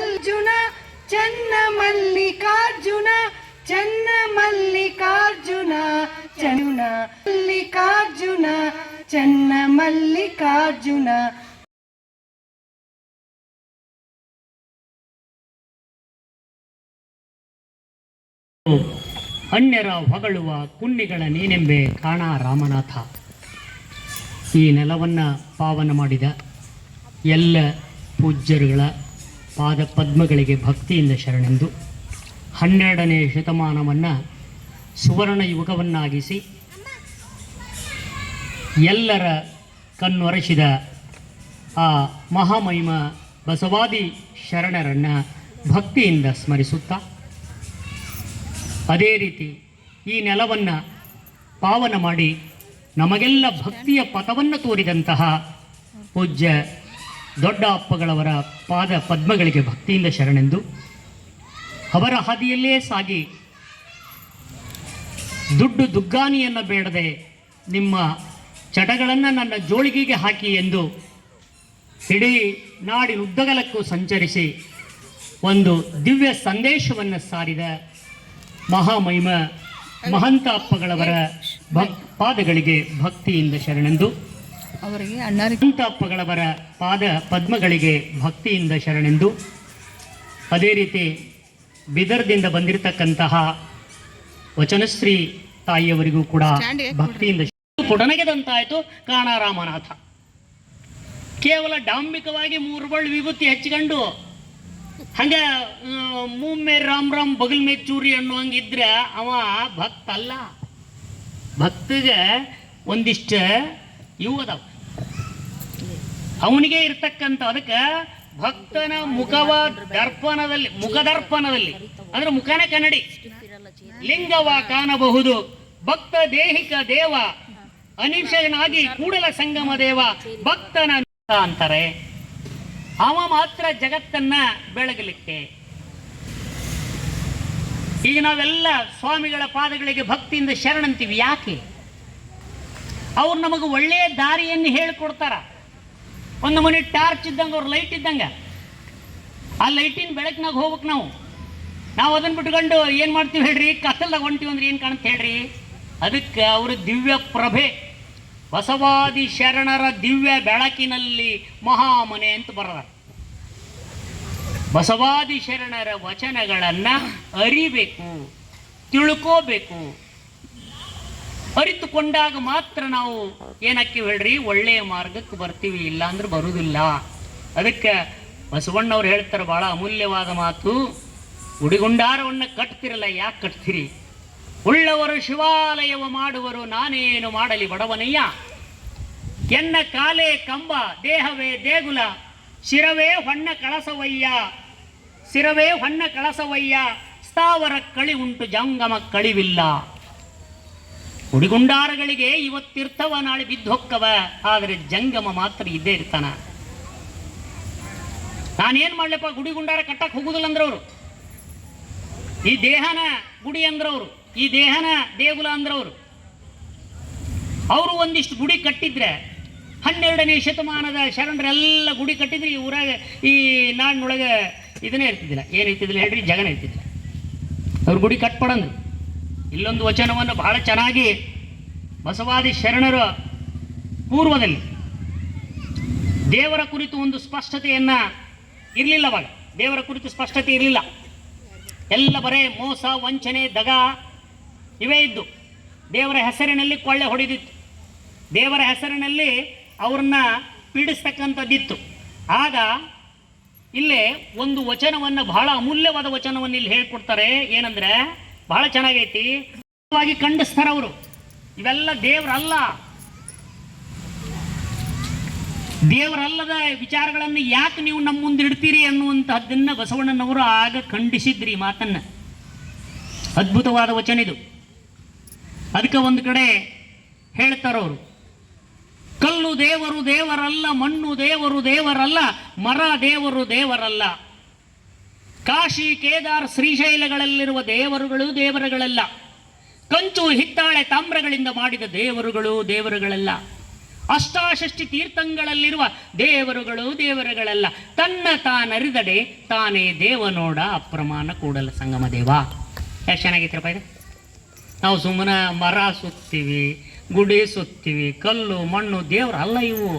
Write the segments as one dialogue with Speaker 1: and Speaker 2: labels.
Speaker 1: ಅರ್ಜುನ ಚನ್ನ ಮಲ್ಲಿಕಾರ್ಜುನ ಚನ್ನ ಮಲ್ಲಿಕಾರ್ಜುನ ಚನ್ನ ಮಲ್ಲಿಕಾರ್ಜುನ ಚನ್ನ ಮಲ್ಲಿಕಾರ್ಜುನ.
Speaker 2: ಅನ್ಯರ ಹೊಗಳುವ ಕುನ್ನಿಗಳ ನೀನೆಂಬೆ ಕಾಣ ರಾಮನಾಥ. ಈ ನೆಲವನ್ನು ಪಾವನ ಮಾಡಿದ ಎಲ್ಲ ಪೂಜ್ಯರುಗಳ ಪಾದ ಪದ್ಮಗಳಿಗೆ ಭಕ್ತಿಯಿಂದ ಶರಣೆಂದು 12ನೇ ಶತಮಾನವನ್ನು ಸುವರ್ಣ ಯುಗವನ್ನಾಗಿಸಿ ಎಲ್ಲರ ಕಣ್ಣೊರೆಸಿದ ಆ ಮಹಾಮಹಿಮ ಬಸವಾದಿ ಶರಣರನ್ನು ಭಕ್ತಿಯಿಂದ ಸ್ಮರಿಸುತ್ತಾ, ಅದೇ ರೀತಿ ಈ ನೆಲವನ್ನು ಪಾವನ ಮಾಡಿ ನಮಗೆಲ್ಲ ಭಕ್ತಿಯ ಪಥವನ್ನು ತೋರಿದಂತಹ ಪೂಜ್ಯ ದೊಡ್ಡ ಅಪ್ಪಗಳವರ ಪಾದ ಪದ್ಮಗಳಿಗೆ ಭಕ್ತಿಯಿಂದ ಶರಣೆಂದು, ಅವರ ಹಾದಿಯಲ್ಲೇ ಸಾಗಿ ದುಡ್ಡು ದುಗ್ಗಾನಿಯನ್ನು ಬೇಡದೆ ನಿಮ್ಮ ಚಟಗಳನ್ನು ನನ್ನ ಜೋಳಿಗೆಗೆ ಹಾಕಿ ಎಂದು ಇಡೀ ನಾಡಿನುದ್ದಗಲಕ್ಕೂ ಸಂಚರಿಸಿ ಒಂದು ದಿವ್ಯ ಸಂದೇಶವನ್ನು ಸಾರಿದ ಮಹಾಮಹಿಮ ಮಹಂತ ಅಪ್ಪಗಳವರ ಪಾದಗಳಿಗೆ ಭಕ್ತಿಯಿಂದ ಶರಣೆಂದು,
Speaker 1: ಅವರಿಗೆ
Speaker 2: ಮಹಂತ ಅಪ್ಪಗಳವರ ಪಾದ ಪದ್ಮಗಳಿಗೆ ಭಕ್ತಿಯಿಂದ ಶರಣೆಂದು, ಅದೇ ರೀತಿ ಬಿದರ್ದಿಂದ ಬಂದಿರತಕ್ಕಂತಹ ವಚನಶ್ರೀ ತಾಯಿಯವರಿಗೂ ಕೂಡ ಭಕ್ತಿಯಿಂದ ಪುಟನಗೆದಂತಾಯಿತು ಕಾಣ ರಾಮನಾಥ. ಕೇವಲ ಡಾಂಬಿಕವಾಗಿ 3 ಬಳ್ಳಿ ವಿಭೂತಿ ಹಚ್ಕೊಂಡು ಹಂಗ ಮೂಮ್ಮೆ ರಾಮ್ ರಾಮ್ ಬಗಲ್ ಮೇ ಚೂರಿ ಅನ್ನುವಂಗಿದ್ರೆ ಅವ ಭಕ್ತ ಅಲ್ಲ. ಭಕ್ತಿಗೆ ಒಂದಿಷ್ಟು ಇವು ಅದಾವ, ಅವನಿಗೆ ಇರ್ತಕ್ಕಂಥ. ಅದಕ್ಕೆ ಭಕ್ತನ ದರ್ಪಣದಲ್ಲಿ ಮುಖದರ್ಪಣದಲ್ಲಿ ಅಂದ್ರೆ ಮುಖನೇ ಕನ್ನಡಿ ಲಿಂಗವ ಕಾಣಬಹುದು. ಭಕ್ತ ದೇಹಿಕ ದೇವ ಅನಿಶನಾಗಿ ಕೂಡಲ ಸಂಗಮ ದೇವ ಭಕ್ತನ ಅಂತಾರೆ. ಅವ ಮಾತ್ರ ಜಗತ್ತನ್ನ ಬೆಳಗಲಿಕ್ಕೆ. ಈಗ ನಾವೆಲ್ಲ ಸ್ವಾಮಿಗಳ ಪಾದಗಳಿಗೆ ಭಕ್ತಿಯಿಂದ ಶರಣಂತೀವಿ. ಯಾಕೆ? ಅವ್ರು ನಮಗೆ ಒಳ್ಳೆಯ ದಾರಿಯನ್ನು ಹೇಳಿಕೊಡ್ತಾರ. ಒಂದು ಮನೆ ಟಾರ್ಚ್ ಇದ್ದಂಗೆ, ಅವ್ರ ಲೈಟ್ ಇದ್ದಂಗೆ, ಆ ಲೈಟಿನ ಬೆಳಕಿನಾಗ ಹೋಗ್ಬೇಕು ನಾವು ಅದನ್ನು ಬಿಟ್ಕೊಂಡು ಏನು ಮಾಡ್ತೀವಿ ಹೇಳ್ರಿ, ಕತ್ತಲ್ದಾಗ ಹೊಂಟಿವಿ ಅಂದ್ರೆ ಏನು ಕಾಣುತ್ತೆ ಹೇಳ್ರಿ. ಅದಕ್ಕೆ ಅವರು ದಿವ್ಯ ಪ್ರಭೆ, ಬಸವಾದಿ ಶರಣರ ದಿವ್ಯ ಬೆಳಕಿನಲ್ಲಿ ಮಹಾಮನೆ ಅಂತ ಬರದ. ಬಸವಾದಿ ಶರಣರ ವಚನಗಳನ್ನು ಅರಿಬೇಕು, ತಿಳ್ಕೋಬೇಕು. ಅರಿತುಕೊಂಡಾಗ ಮಾತ್ರ ನಾವು ಏನಕ್ಕೆ ಹೇಳ್ರಿ ಒಳ್ಳೆಯ ಮಾರ್ಗಕ್ಕೆ ಬರ್ತೀವಿ, ಇಲ್ಲ ಅಂದ್ರೆ ಬರುವುದಿಲ್ಲ. ಅದಕ್ಕೆ ಬಸವಣ್ಣವ್ರು ಹೇಳ್ತಾರೆ ಬಹಳ ಅಮೂಲ್ಯವಾದ ಮಾತು, ಗುಡಿಗುಂಡಾರವನ್ನು ಕಟ್ತಿರಲ್ಲ, ಯಾಕೆ ಕಟ್ತೀರಿ? ಉಳ್ಳವರು ಶಿವಾಲಯವ ಮಾಡುವರು, ನಾನೇನು ಮಾಡಲಿ ಬಡವನಯ್ಯ. ಎನ್ನ ಕಾಲೇ ಕಂಬ, ದೇಹವೇ ದೇಗುಲ, ಶಿರವೇ ಹೊನ್ನ ಕಳಸವಯ್ಯ, ಶಿರವೇ ಹೊನ್ನ ಕಳಸವಯ್ಯ, ಸ್ಥಾವರ ಕಳಿ ಉಂಟು ಜಂಗಮ ಕಳಿವಿಲ್ಲ. ಗುಡಿಗುಂಡಾರಗಳಿಗೆ ಇವತ್ತಿರ್ತವ ನಾಳೆ ಬಿದ್ದು ಹೊಕ್ಕವ, ಆದರೆ ಜಂಗಮ ಮಾತ್ರ ಇದ್ದೇ ಇರ್ತಾನ. ನಾನೇನ್ ಮಾಡ್ಲಪ್ಪ, ಗುಡಿಗುಂಡಾರ ಕಟ್ಟಕ್ಕೆ ಹೋಗುದಿಲ್ಲ ಅಂದ್ರವ್ರು. ಈ ದೇಹನ ಗುಡಿ ಅಂದ್ರವ್ರು, ಈ ದೇಹನ ದೇಗುಲ ಅಂದ್ರವ್ರು. ಅವರು ಒಂದಿಷ್ಟು ಗುಡಿ ಕಟ್ಟಿದ್ರೆ 12ನೇ ಶತಮಾನದ ಶರಣರೆಲ್ಲ ಗುಡಿ ಕಟ್ಟಿದ್ರೆ ಈ ಊರಾಗ ಈ ನಾಡಿನೊಳಗೆ ಇದನ್ನೇ ಇರ್ತಿದ್ದಿಲ್ಲ. ಏನು ಇರ್ತಿದ್ದಿಲ್ಲ ಹೇಳ್ರಿ, ಜಗನೇ ಇರ್ತಿದ್ದಿಲ್ಲ. ಅವ್ರು ಗುಡಿ ಕಟ್ಪಡಂದ್ರು. ಇಲ್ಲೊಂದು ವಚನವನ್ನು ಬಹಳ ಚೆನ್ನಾಗಿ ಬಸವಾದಿ ಶರಣರ ಪೂರ್ವದಲ್ಲಿ ದೇವರ ಕುರಿತು ಒಂದು ಸ್ಪಷ್ಟತೆಯನ್ನ ಇರಲಿಲ್ಲ. ಅವಾಗ ದೇವರ ಕುರಿತು ಸ್ಪಷ್ಟತೆ ಇರಲಿಲ್ಲ. ಎಲ್ಲ ಬರೇ ಮೋಸ, ವಂಚನೆ, ದಗ ಇವೇ ಇದ್ದು. ದೇವರ ಹೆಸರಿನಲ್ಲಿ ಕೊಳ್ಳೆ ಹೊಡೆದಿತ್ತು, ದೇವರ ಹೆಸರಿನಲ್ಲಿ ಅವ್ರನ್ನ ಪೀಡಿಸ್ತಕ್ಕಂಥದ್ದಿತ್ತು. ಆಗ ಇಲ್ಲೇ ಒಂದು ವಚನವನ್ನು, ಬಹಳ ಅಮೂಲ್ಯವಾದ ವಚನವನ್ನು ಇಲ್ಲಿ ಹೇಳ್ಕೊಡ್ತಾರೆ. ಏನಂದ್ರೆ ಬಹಳ ಚೆನ್ನಾಗೈತಿ, ಖಂಡಿಸ್ತಾರ ಅವರು. ಇವೆಲ್ಲ ದೇವರಲ್ಲ, ದೇವರಲ್ಲದ ವಿಚಾರಗಳನ್ನು ಯಾಕೆ ನೀವು ನಮ್ಮ ಮುಂದೆ ಇಡ್ತೀರಿ ಅನ್ನುವಂತಹದ್ದನ್ನ ಬಸವಣ್ಣನವರು ಆಗ ಖಂಡಿಸಿದ್ರಿ. ಮಾತನ್ನ ಅದ್ಭುತವಾದ ವಚನ ಇದು. ಅದಕ್ಕೆ ಒಂದು ಕಡೆ ಹೇಳ್ತಾರವರು, ಕಲ್ಲು ದೇವರು ದೇವರಲ್ಲ, ಮಣ್ಣು ದೇವರು ದೇವರಲ್ಲ, ಮರ ದೇವರು ದೇವರಲ್ಲ, ಕಾಶಿ ಕೇದಾರ್ ಶ್ರೀಶೈಲಗಳಲ್ಲಿರುವ ದೇವರುಗಳು ದೇವರುಗಳಲ್ಲ, ಕಂಚು ಹಿತ್ತಾಳೆ ತಾಮ್ರಗಳಿಂದ ಮಾಡಿದ ದೇವರುಗಳು ದೇವರುಗಳಲ್ಲ, ಅಷ್ಟಾಷಷ್ಟಿ ತೀರ್ಥಂಗಳಲ್ಲಿರುವ ದೇವರುಗಳು ದೇವರುಗಳಲ್ಲ, ತನ್ನ ತಾನರಿದಡೆ ತಾನೇ ದೇವನೋಡ ಅಪ್ರಮಾಣ ಕೂಡಲ ಸಂಗಮ ದೇವ. ಎಷ್ಟು ಚೆನ್ನಾಗಿತ್ತರಪ್ಪ ಇದು. ನಾವು ಸುಮ್ಮನೆ ಮರ ಸುತ್ತೀವಿ, ಗುಡಿ ಸುತ್ತೀವಿ, ಕಲ್ಲು ಮಣ್ಣು ದೇವ್ರು ಅಲ್ಲ ಇವು.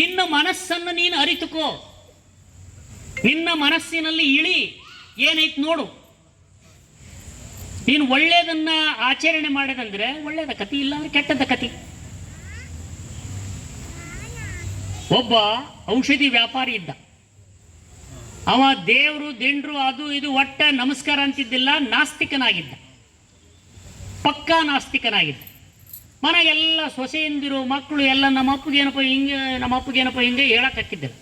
Speaker 2: ನಿನ್ನ ಮನಸ್ಸನ್ನು ನೀನು ಅರಿತುಕೋ, ನಿನ್ನ ಮನಸ್ಸಿನಲ್ಲಿ ಇಳಿ, ಏನೈತಿ ನೋಡು. ನೀನು ಒಳ್ಳೆಯದನ್ನ ಆಚರಣೆ ಮಾಡಿದಂದ್ರೆ ಒಳ್ಳೆಯದ ಕತಿ, ಇಲ್ಲ ಅಂದ್ರೆ ಕೆಟ್ಟದ ಕತಿ. ಒಬ್ಬ ಔಷಧಿ ವ್ಯಾಪಾರಿ ಇದ್ದ. ಅವ ದೇವರು ದಿಂಡ್ರು ಅದು ಇದು ಒಟ್ಟ ನಮಸ್ಕಾರ ಅಂತಿದ್ದಿಲ್ಲ, ನಾಸ್ತಿಕನಾಗಿದ್ದ, ಪಕ್ಕಾ ನಾಸ್ತಿಕನಾಗಿದ್ದ. ಮನೆಗೆಲ್ಲ ಸೊಸೆಯಂದಿರು ಮಕ್ಕಳು ಎಲ್ಲ ನಮ್ಮ ಅಪ್ಪಗೇನಪ್ಪ ಹಿಂಗೆ ಹೇಳಕ್ ಹಾಕಿದ್ದರು.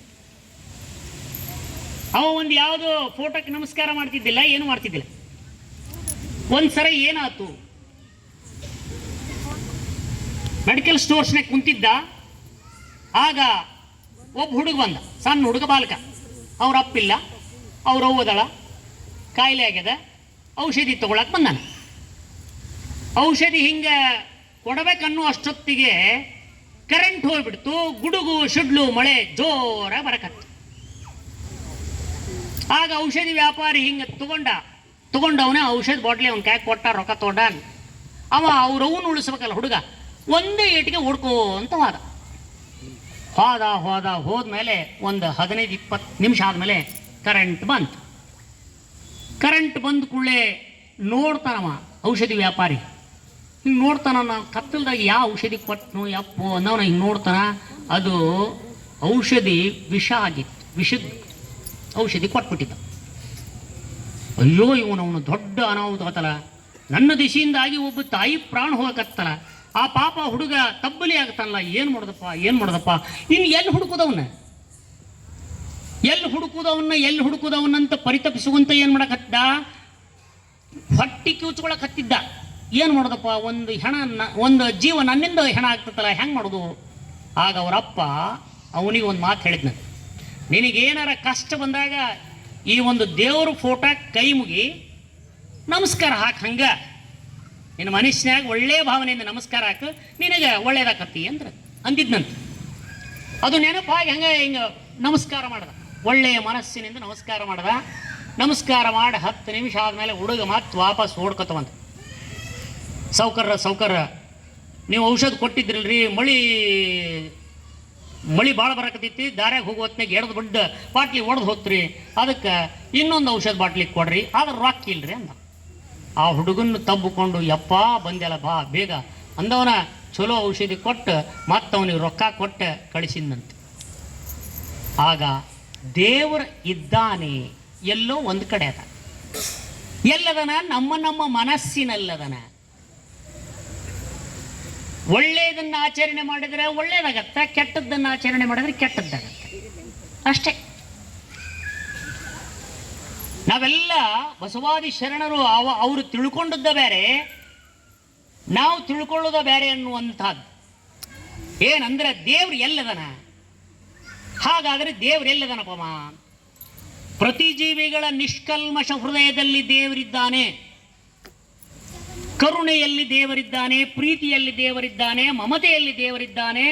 Speaker 2: ಅವ ಒಂದು ಯಾವುದೋ ಫೋಟೋಕ್ಕೆ ನಮಸ್ಕಾರ ಮಾಡ್ತಿದ್ದಿಲ್ಲ, ಏನು ಮಾಡ್ತಿದ್ದಿಲ್ಲ. ಒಂದ್ಸಲ ಏನಾಯ್ತು, ಮೆಡಿಕಲ್ ಸ್ಟೋರ್ಸ್ನಾಗ ಕುಂತಿದ್ದ. ಆಗ ಒಬ್ಬ ಹುಡುಗ ಬಂದ, ಸಣ್ಣ ಹುಡುಗ ಬಾಲಕ. ಅವ್ರ ಅಪ್ಪಿಲ್ಲ, ಅವ್ರ ಅವ್ವದಳ, ಕಾಯಿಲೆ ಆಗ್ಯದ, ಔಷಧಿ ತಗೊಳಕ್ ಬಂದಾನ. ಔಷಧಿ ಹಿಂಗೆ ಕೊಡಬೇಕನ್ನೋ ಅಷ್ಟೊತ್ತಿಗೆ ಕರೆಂಟ್ ಹೋಗ್ಬಿಡ್ತು. ಗುಡುಗು ಸಿಡ್ಲು ಮಳೆ ಜೋರ ಬರಕತ್ತು. ಆಗ ಔಷಧಿ ವ್ಯಾಪಾರಿ ಹಿಂಗೆ ತಗೊಂಡವನೇ ಔಷಧಿ ಬಾಟ್ಲಿ ಅವ್ನ ಕೈ ಕೊಟ್ಟ, ರೊಕ್ಕ ತೊಗೊಂಡ. ಅವ್ರವ್ನು ಉಳಿಸ್ಬೇಕಲ್ಲ ಹುಡುಗ, ಒಂದೇ ಏಟಿಗೆ ಹುಡ್ಕೋ ಅಂತ ಹೋದ್ಮೇಲೆ ಒಂದು 15-20 ನಿಮಿಷ ಆದಮೇಲೆ ಕರೆಂಟ್ ಬಂತು. ಕರೆಂಟ್ ಬಂದ ಕೂಡಲೇ ನೋಡ್ತಾನವ ಔಷಧಿ ವ್ಯಾಪಾರಿ. ಹಿಂಗೆ ನೋಡ್ತಾನ, ನಾನು ಕತ್ತಲ್ದಾಗ ಯಾವ ಔಷಧಿ ಕೊಟ್ಟನು ಯಪ್ಪು ಅನ್ನೋನ ಹಿಂಗೆ ನೋಡ್ತಾನ. ಅದು ಔಷಧಿ ವಿಷ ಆಗಿತ್ತು, ವಿಷದ ಔಷಧಿ ಕೊಟ್ಬಿಟ್ಟಿದ್ದ. ಅಯ್ಯೋ ಇವನು ದೊಡ್ಡ ಅನಾಹುತ ಆತಲ್ಲ, ನನ್ನ ದಿಶೆಯಿಂದಾಗಿ ಒಬ್ಬ ತಾಯಿ ಪ್ರಾಣ ಹೋಗಕತ್ತಲ್ಲ, ಆ ಪಾಪ ಹುಡುಗ ತಬ್ಬಲಿ ಆಗತ್ತಲ್ಲ, ಏನು ಮಾಡೋದಪ್ಪ. ಇನ್ನು ಎಲ್ಲಿ ಹುಡುಕುದವನ್ನ ಪರಿತಪಿಸುವಂತ ಏನು ಮಾಡಕತ್ತಿದ್ದ, ಹೊಟ್ಟಿ ಕಿವುಚ್ಕೊಳಕ್ ಹತ್ತಿದ್ದ. ಏನು ಮಾಡೋದಪ್ಪ, ಒಂದು ಜೀವ ನನ್ನಿಂದ ಹೆಣ ಆಗ್ತತ್ತಲ್ಲ, ಹೆಂಗೆ ಮಾಡೋದು. ಆಗ ಅವರಪ್ಪ ಅವನಿಗೆ ಒಂದು ಮಾತು ಹೇಳಿದ್ನ, ನಿನಗೇನಾರ ಕಷ್ಟ ಬಂದಾಗ ಈ ಒಂದು ದೇವ್ರ ಫೋಟೋ ಕೈ ಮುಗಿ ನಮಸ್ಕಾರ ಹಾಕಿ, ಹಂಗ ನಿನ್ನ ಮನುಷ್ಯನಾಗ ಒಳ್ಳೆಯ ಭಾವನೆಯಿಂದ ನಮಸ್ಕಾರ ಹಾಕು, ನಿನಗೆ ಒಳ್ಳೇದಾಕತ್ತಿ ಅಂದ್ರೆ ಅಂದಿದ್ನಂತ. ಅದು ನೆನಪಾಗಿ ಹಿಂಗೆ ನಮಸ್ಕಾರ ಮಾಡ್ದ, ಒಳ್ಳೆಯ ಮನಸ್ಸಿನಿಂದ ನಮಸ್ಕಾರ ಮಾಡ್ದ. ನಮಸ್ಕಾರ ಮಾಡಿ 10 ನಿಮಿಷ ಆದಮೇಲೆ ಹುಡುಗ ಮತ್ತೆ ವಾಪಸ್ ಓಡ್ಕೊತ ಬಂದ. ಸೌಕರ್ಯ ನೀವು ಔಷಧ ಕೊಟ್ಟಿದ್ರಲ್ರಿ, ಮಳಿ ಭಾಳ ಬರಕತ್ತೈತಿ, ದಾರ್ಯಾಗ ಹೋಗೋ ಹೊತ್ನಾಗ ಎಡ್ದು ದೊಡ್ಡ ಬಾಟ್ಲಿ ಒಡೆದು ಹೋಗ್ತ್ರಿ, ಅದಕ್ಕೆ ಇನ್ನೊಂದು ಔಷಧ ಬಾಟ್ಲಿ ಕೊಡ್ರಿ, ಆದ್ರೆ ರೊಕ್ಕ ಇಲ್ರಿ ಅಂದ. ಆ ಹುಡುಗನ ತಬ್ಬಿಕೊಂಡು, ಯಪ್ಪ ಬಂದೆಲ್ಲ ಬಾ ಬೇಗ ಅಂದವನ ಚಲೋ ಔಷಧಿ ಕೊಟ್ಟು ಮತ್ತವನಿಗೆ ರೊಕ್ಕ ಕೊಟ್ಟು ಕಳಿಸಿದಂತೆ. ಆಗ ದೇವರು ಇದ್ದಾನೆ ಎಲ್ಲೋ ಒಂದು ಕಡೆ ಅದ. ಎಲ್ಲದನ ನಮ್ಮ ಮನಸ್ಸಿನಲ್ಲದನ. ಒಳ್ಳೆಯದನ್ನು ಆಚರಣೆ ಮಾಡಿದರೆ ಒಳ್ಳೇದಾಗತ್ತ, ಕೆಟ್ಟದ್ದನ್ನು ಆಚರಣೆ ಮಾಡಿದ್ರೆ ಕೆಟ್ಟದ್ದಾಗತ್ತೆ, ಅಷ್ಟೇ. ನಾವೆಲ್ಲ ಬಸವಾದಿ ಶರಣರು ಅವರು ತಿಳ್ಕೊಂಡದ್ದ ಬೇರೆ, ನಾವು ತಿಳ್ಕೊಳ್ಳೋದ ಬೇರೆ ಅನ್ನುವಂಥದ್ದು. ಏನಂದ್ರೆ ದೇವ್ರು ಎಲ್ಲದನ. ಹಾಗಾದರೆ ದೇವ್ರು ಎಲ್ಲದನಪ್ಪಮ್ಮ? ಪ್ರತಿ ಜೀವಿಗಳ ನಿಷ್ಕಲ್ಮಶ ಹೃದಯದಲ್ಲಿ ದೇವರಿದ್ದಾನೆ, ಕರುಣೆಯಲ್ಲಿ ದೇವರಿದ್ದಾನೆ, ಪ್ರೀತಿಯಲ್ಲಿ ದೇವರಿದ್ದಾನೆ, ಮಮತೆಯಲ್ಲಿ ದೇವರಿದ್ದಾನೆ,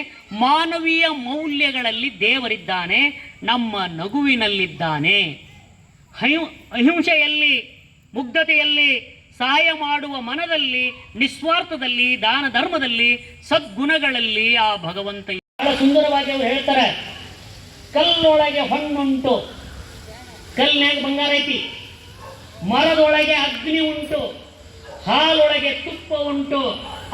Speaker 2: ಮಾನವೀಯ ಮೌಲ್ಯಗಳಲ್ಲಿ ದೇವರಿದ್ದಾನೆ, ನಮ್ಮ ನಗುವಿನಲ್ಲಿದ್ದಾನೆ, ಅಹಿಂಸೆಯಲ್ಲಿ, ಮುಗ್ಧತೆಯಲ್ಲಿ, ಸಹಾಯ ಮಾಡುವ ಮನದಲ್ಲಿ, ನಿಸ್ವಾರ್ಥದಲ್ಲಿ, ದಾನ ಧರ್ಮದಲ್ಲಿ, ಸದ್ಗುಣಗಳಲ್ಲಿ ಆ ಭಗವಂತ. ಬಹಳ ಸುಂದರವಾಗಿ ಅವರು ಹೇಳ್ತಾರೆ, ಕಲ್ಲೊಳಗೆ ಹೊನ್ನುಂಟು, ಕಲ್ಲಿನಾಗ ಬಂಗಾರ ಐತಿ, ಮರದೊಳಗೆ ಅಗ್ನಿ ಉಂಟು, ಹಾಲೊಳಗೆ ತುಪ್ಪ ಉಂಟು,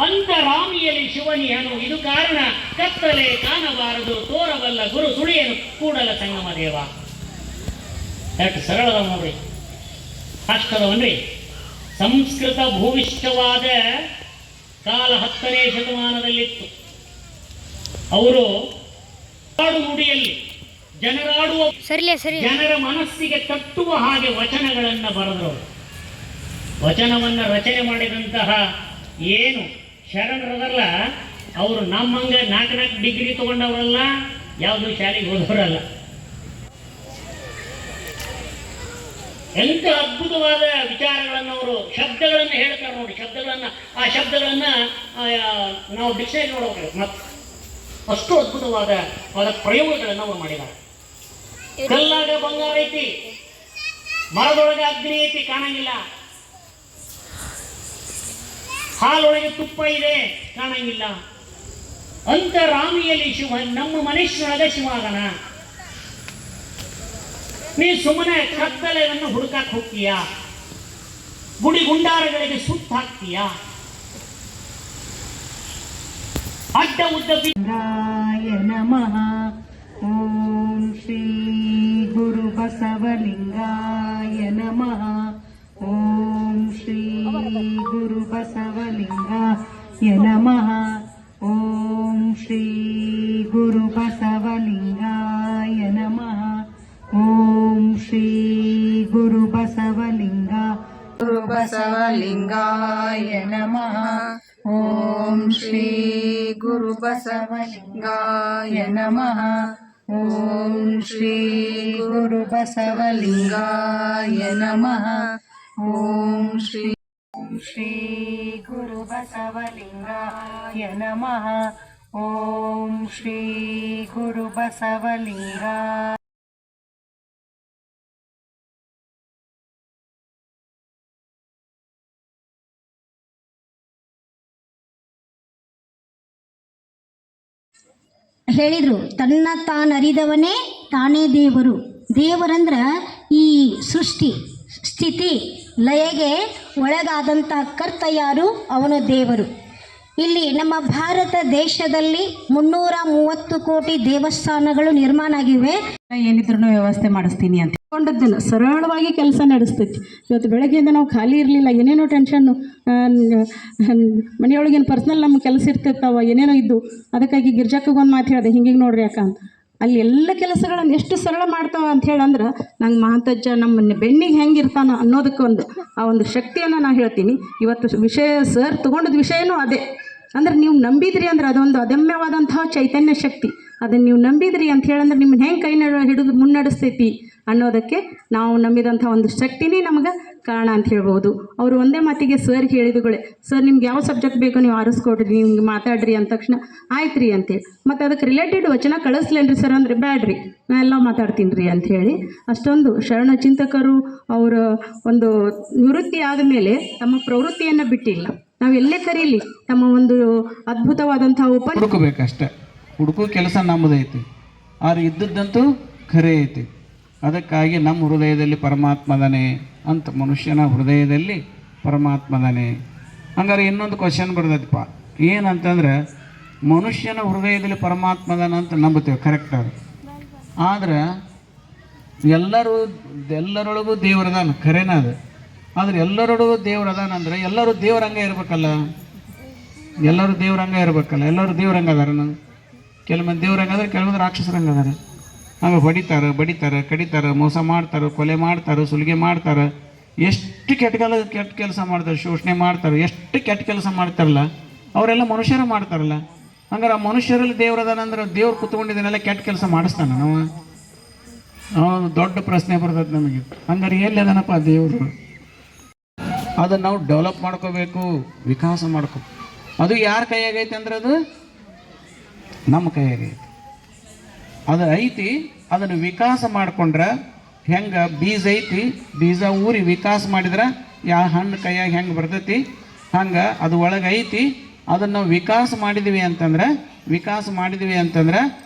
Speaker 2: ಅಂತರಾಮಿಯಲ್ಲಿ ಶಿವನಿಯನು, ಇದು ಕಾರಣ ಕತ್ತಲೆ ಕಾಣಬಾರದು, ತೋರಬಲ್ಲ ಗುರು ಸುಳಿಯನು ಕೂಡಲ ಸಂಗಮ ದೇವ. ಎಷ್ಟು ಸರಳದ ನೋಡ್ರಿ, ಅಷ್ಟದವನ್ರಿ. ಸಂಸ್ಕೃತ ಭೂವಿಷ್ಠವಾದ ಕಾಲ 10ನೇ ಶತಮಾನದಲ್ಲಿತ್ತು. ಅವರು ಆಡು ನುಡಿಯಲ್ಲಿ ಜನರಾಡುವ, ಜನರ ಮನಸ್ಸಿಗೆ ತಟ್ಟುವ ಹಾಗೆ ವಚನಗಳನ್ನು ಬರೆದರು. ವಚನವನ್ನು ರಚನೆ ಮಾಡಿದಂತಹ ಏನು ಶರಣರದಲ್ಲ, ಅವರು ನಮ್ಮಂಗೆ 4 ಡಿಗ್ರಿ ತಗೊಂಡವರಲ್ಲ, ಯಾವುದು ಶಾಲೆಗೆ ಹೋದವರಲ್ಲ. ಎಂಥ ಅದ್ಭುತವಾದ ವಿಚಾರಗಳನ್ನು ಅವರು ಶಬ್ದಗಳನ್ನು ಹೇಳ್ತಾರೆ ನೋಡಿ. ಆ ಶಬ್ದಗಳನ್ನು ನಾವು ಡಿಕ್ಷನರಿ ನೋಡಬೇಕು. ಮತ್ತು ಅಷ್ಟು ಅದ್ಭುತವಾದ ಪ್ರಯೋಗಗಳನ್ನು ಅವರು ಮಾಡಿದ್ದಾರೆ. ಕಲ್ಲಾಗ ಬಂಗಾರ ಐತಿ, ಮರದೊಳಗೆ ಅಗ್ನಿ ಐತಿ ಕಾಣಂಗಿಲ್ಲ, ಹಾಲೊಳಗೆ ತುಪ್ಪ ಇದೆ ಕಾಣಂಗಿಲ್ಲ. ಅಂತರಾಮಿಯಲ್ಲಿ ಶಿವ, ನಮ್ಮ ಮನುಷ್ಯನೊಳಗೆ ಶಿವಾಗನ. ನೀ ಸುಮ್ಮನೆ ಕತ್ತಲೆಯನ್ನು ಹುಡುಕಕ್ಕೆ ಹೋಗ್ತೀಯ, ಗುಡಿ ಗುಂಡಾರಗಳಿಗೆ ಸುತ್ತ ಹಾಕ್ತೀಯ, ಅಡ್ಡ ಉದ್ದ
Speaker 1: ಲಿಂಗಾಯ ನಮಃ. ಓಂ ಶ್ರೀ ಗುರು ಬಸವಲಿಂಗಾಯ ನಮಃ. ಓಂ ಶ್ರೀ ಗುರು ಬಸವಲಿಂಗಾಯ ನಮಃ. ಓಂ ಶ್ರೀ ಗುರು ಬಸವಲಿಂಗಾಯ ನಮಃ. ಓಂ ಶ್ರೀ ಗುರು ಬಸವಲಿಂಗಾಯ ನಮಃ. ಓಂ ಶ್ರೀ ಗುರು ಬಸವಲಿಂಗಾಯ ನಮಃ. ಓಂ ಶ್ರೀ ಗುರು ಬಸವಲಿಂಗಾಯ ನಮಃ. ಓಂ ಶ್ರೀ ಗುರು ಬಸವಲಿಂಗಾಯ ನಮಃ. ಓಂ ಶ್ರೀ ಗುರು ಬಸವಲಿಂಗಾಯ.
Speaker 3: ಹೇಳಿದರು, ತನ್ನ ತಾನರಿದವನೇ ತಾನೇ ದೇವರು. ದೇವರಂದ್ರೆ ಈ ಸೃಷ್ಟಿ ಸ್ಥಿತಿ ಲಯಗೆ ಒಳಗಾದಂಥ ಕರ್ತ ಯಾರು? ಅವನು ದೇವರು. ಇಲ್ಲಿ ನಮ್ಮ ಭಾರತ ದೇಶದಲ್ಲಿ 330 ಕೋಟಿ ದೇವಸ್ಥಾನಗಳು ನಿರ್ಮಾಣ ಆಗಿವೆ.
Speaker 1: ಏನಿದ್ರು ವ್ಯವಸ್ಥೆ ಮಾಡಿಸ್ತೀನಿ ಅಂತ ಕೊಂಡದ್ದಲ್ಲ, ಸರಳವಾಗಿ ಕೆಲಸ ನಡೆಸ್ತೈತಿ. ಇವತ್ತು ಬೆಳಗ್ಗೆಯಿಂದ ನಾವು ಖಾಲಿ ಇರಲಿಲ್ಲ, ಏನೇನೋ ಟೆನ್ಷನ್ನು, ಮನೆಯೊಳಗೇನು ಪರ್ಸ್ನಲ್ ನಮ್ಮ ಕೆಲಸ ಇರ್ತಿರ್ತಾವ, ಏನೇನೋ ಇದ್ದು. ಅದಕ್ಕಾಗಿ ಗಿರ್ಜಕ್ಕಗೊಂದು ಮಾತು ಹೇಳಿದೆ, ಹಿಂಗೆ ನೋಡ್ರಿ ಯಾಕ ಅಂತ. ಅಲ್ಲಿ ಎಲ್ಲ ಕೆಲಸಗಳನ್ನು ಎಷ್ಟು ಸರಳ ಮಾಡ್ತಾವ ಅಂತ ಹೇಳಂದ್ರೆ, ನಂಗೆ ಮಹಾತಜ್ಜ ನಮ್ಮ ಬೆನ್ನಿಗೆ ಹೆಂಗಿರ್ತಾನ ಅನ್ನೋದಕ್ಕೊಂದು ಆ ಒಂದು ಶಕ್ತಿಯನ್ನು ನಾನು ಹೇಳ್ತೀನಿ. ಇವತ್ತು ವಿಷಯ ಸರ್ ತೊಗೊಂಡದ ವಿಷಯನೂ ಅದೇ. ಅಂದ್ರೆ ನೀವು ನಂಬಿದ್ರಿ ಅಂದ್ರೆ ಅದೊಂದು ಅದಮ್ಯವಾದಂತಹ ಚೈತನ್ಯ ಶಕ್ತಿ. ಅದನ್ನು ನೀವು ನಂಬಿದ್ರಿ ಅಂತ ಹೇಳಂದ್ರೆ ನಿಮ್ಮನ್ನ ಹೆಂಗೆ ಹಿಡಿದು ಮುನ್ನಡೆಸ್ತೈತಿ ಅನ್ನೋದಕ್ಕೆ ನಾವು ನಂಬಿದಂಥ ಒಂದು ಶಕ್ತಿನೇ ನಮಗೆ ಕಾರಣ ಅಂತ ಹೇಳ್ಬೋದು. ಅವರು ಒಂದೇ ಮಾತಿಗೆ ಸರ್ ಹೇಳಿದುಗಳೇ, ಸರ್ ನಿಮ್ಗೆ ಯಾವ ಸಬ್ಜೆಕ್ಟ್ ಬೇಕೋ ನೀವು ಆರಿಸ್ಕೊಡ್ರಿ, ನೀವು ಹಿಂಗೆ ಮಾತಾಡ್ರಿ ಅಂದ ತಕ್ಷಣ ಆಯ್ತು ರೀ ಅಂತೇಳಿ. ಮತ್ತು ಅದಕ್ಕೆ ರಿಲೇಟೆಡ್ ವಚನ ಕಳಿಸ್ಲೇನ್ರಿ ಸರ್ ಅಂದರೆ ಬ್ಯಾಡ್ರಿ, ನಾ ಎಲ್ಲ ಮಾತಾಡ್ತೀನಿ ರೀ ಅಂಥೇಳಿ. ಅಷ್ಟೊಂದು ಶರಣ ಚಿಂತಕರು ಅವರ ಒಂದು ನಿವೃತ್ತಿ ಆದಮೇಲೆ ತಮ್ಮ ಪ್ರವೃತ್ತಿಯನ್ನು ಬಿಟ್ಟಿಲ್ಲ. ನಾವು ಎಲ್ಲೇ ಕರೀಲಿ ತಮ್ಮ ಒಂದು ಅದ್ಭುತವಾದಂಥ
Speaker 4: ಹುಡುಕಬೇಕಷ್ಟೆ. ಹುಡುಕೋ ಕೆಲಸ ನಮ್ಮದೈತಿ, ಆದ್ರೆ ಇದ್ದದ್ದಂತೂ ಖರೆ ಐತಿ. ಅದಕ್ಕಾಗಿ ನಮ್ಮ ಹೃದಯದಲ್ಲಿ ಪರಮಾತ್ಮದನೆ ಅಂತ, ಮನುಷ್ಯನ ಹೃದಯದಲ್ಲಿ ಪರಮಾತ್ಮದನೆ. ಹಂಗಾರೆ ಇನ್ನೊಂದು ಕ್ವಶನ್ ಬರ್ತೈತಪ್ಪ, ಏನಂತಂದ್ರೆ ಮನುಷ್ಯನ ಹೃದಯದಲ್ಲಿ ಪರಮಾತ್ಮದನ ಅಂತ ನಂಬುತ್ತೇವೆ, ಕರೆಕ್ಟ್ ಅದು. ಆದ್ರೆ ಎಲ್ಲರೊಳಗೂ ದೇವರದಾನ, ಖರೇನ ಅದು. ಆದ್ರೆ ಎಲ್ಲರೊಳಗೂ ದೇವರದಾನಂದ್ರೆ ಎಲ್ಲರೂ ದೇವರಂಗ ಇರ್ಬೇಕಲ್ಲ, ಎಲ್ಲರೂ ದೇವರಂಗ ಇರ್ಬೇಕಲ್ಲ. ಎಲ್ಲರೂ ದೇವರಂಗ ಅದಾರ. ಕೆಲವು ಮಂದಿ ದೇವ್ರಂಗ ಅದಾರೆ, ಕೆಲವೊಂದು ರಾಕ್ಷಸರಂಗ ಅದಾರೆ. ಹಂಗೆ ಬಡಿತಾರೆ, ಕಡಿತಾರೆ, ಮೋಸ ಮಾಡ್ತಾರೆ, ಕೊಲೆ ಮಾಡ್ತಾರೆ, ಸುಲಿಗೆ ಮಾಡ್ತಾರೆ, ಎಷ್ಟು ಕೆಟ್ಟ ಕೆಲಸ ಮಾಡ್ತಾರೆ, ಶೋಷಣೆ ಮಾಡ್ತಾರೆ, ಎಷ್ಟು ಕೆಟ್ಟ ಕೆಲಸ ಮಾಡ್ತಾರಲ್ಲ ಅವರೆಲ್ಲ ಮನುಷ್ಯರು ಮಾಡ್ತಾರಲ್ಲ. ಹಂಗಾರೆ ಆ ಮನುಷ್ಯರಲ್ಲಿ ದೇವ್ರದಾನಂದ್ರೆ ದೇವ್ರು ಕುತ್ಕೊಂಡಿದ್ದನ್ನೆಲ್ಲ ಕೆಟ್ಟ ಕೆಲಸ ಮಾಡಿಸ್ತಾನ ನಾವು? ದೊಡ್ಡ ಪ್ರಶ್ನೆ ಬರ್ತದೆ ನಮಗೆ. ಹಂಗಾರೆ ಎಲ್ಲಿ ಅದನಪ್ಪ ದೇವರು? ಅದನ್ನು ನಾವು ಡೆವಲಪ್ ಮಾಡ್ಕೋಬೇಕು, ವಿಕಾಸ ಮಾಡ್ಕೋ. ಅದು ಯಾರ ಕೈಯಾಗೈತೆ ಅಂದ್ರೆ ಅದು ನಮ್ಮ ಕೈಯಾಗೈತಿ. ಅದು ಐತಿ, ಅದನ್ನು ವಿಕಾಸ ಮಾಡಿಕೊಂಡ್ರೆ ಹೆಂಗೆ ಬೀಜ ಐತಿ, ಬೀಜ ಊರಿ ವಿಕಾಸ ಮಾಡಿದ್ರೆ ಯಾವ ಹಣ್ಣು ಕೈಯಾಗ ಹೆಂಗೆ ಬರ್ತೈತಿ ಹಂಗೆ ಅದು ಒಳಗೆ ಐತಿ. ಅದನ್ನು ನಾವು ವಿಕಾಸ ಮಾಡಿದ್ವಿ ಅಂತಂದ್ರೆ